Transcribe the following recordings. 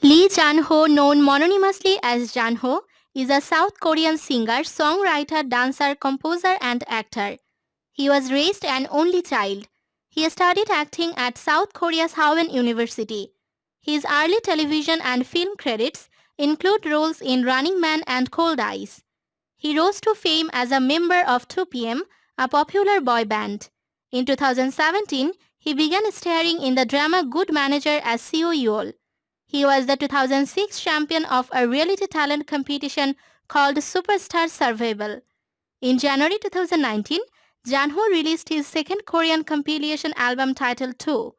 Lee Chan-ho, known mononymously as Chan-ho, is a South Korean singer, songwriter, dancer, composer and actor. He was raised an only child. He studied acting at South Korea's Howon University. His early television and film credits include roles in Running Man and Cold Eyes. He rose to fame as a member of 2PM, a popular boy band. In 2017, he began starring in the drama Good Manager as Seo Yeol. He was the 2006 champion of a reality talent competition called Superstar Survival. In January 2019, Janho released his second Korean compilation album titled 2.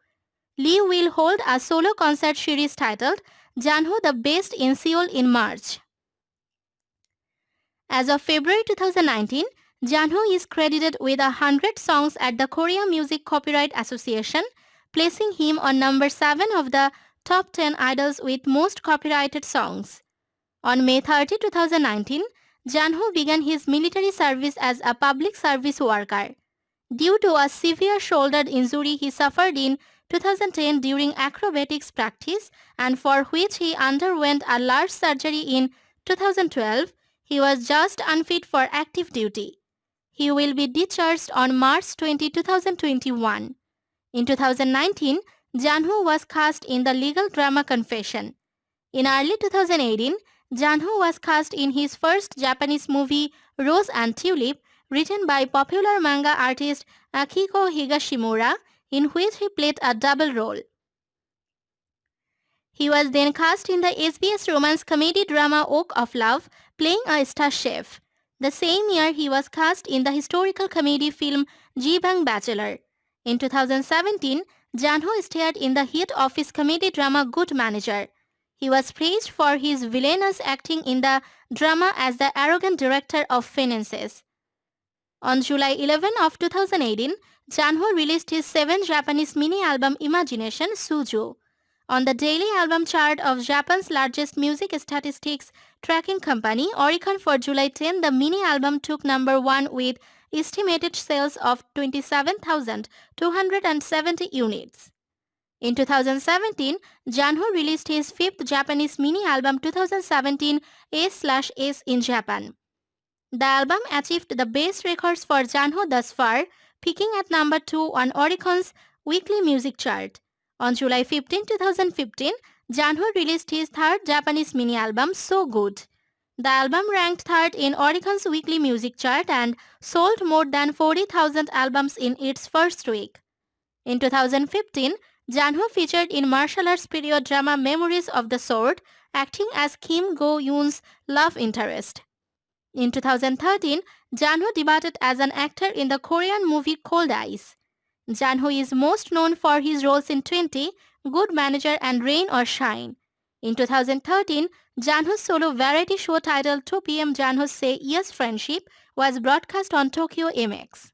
Lee will hold a solo concert series titled Janho the Best in Seoul in March. As of February 2019, Janho is credited with 100 songs at the Korea Music Copyright Association, placing him on number 7 of the top 10 idols with most copyrighted songs. On May 30, 2019, Janho began his military service as a public service worker. Due to a severe shoulder injury he suffered in 2010 during acrobatics practice and for which he underwent a large surgery in 2012, he was just unfit for active duty. He will be discharged on March 20, 2021. In 2019, Janho was cast in the legal drama Confession. In early 2018, Janho was cast in his first Japanese movie Rose and Tulip, written by popular manga artist Akiko Higashimura, in which he played a double role. He was then cast in the SBS romance comedy drama Oak of Love, playing a star chef. The same year, he was cast in the historical comedy film Jibang Bachelor. In 2017, Janho starred in the hit office comedy drama Good Manager. He was praised for his villainous acting in the drama as the arrogant director of finances. On July 11 of 2018, Janho released his 7th Japanese mini-album Imagination Suju. On the daily album chart of Japan's largest music statistics tracking company, Oricon, for July 10, the mini-album took number 1 with estimated sales of 27,270 units. In 2017, Janho released his 5th Japanese mini-album 2017 S/S in Japan. The album achieved the best records for Janho thus far, peaking at number 2 on Oricon's weekly music chart. On July 15, 2015, Janho released his 3rd Japanese mini-album So Good. The album ranked 3rd in Oricon's weekly music chart and sold more than 40,000 albums in its first week. In 2015, Janho featured in martial arts period drama Memories of the Sword, acting as Kim Go-yoon's love interest. In 2013, Janho debuted as an actor in the Korean movie Cold Eyes. Janho is most known for his roles in 20, Good Manager and Rain or Shine. In 2013, Janho's solo variety show titled 2PM Janho Say Yes Friendship was broadcast on Tokyo MX.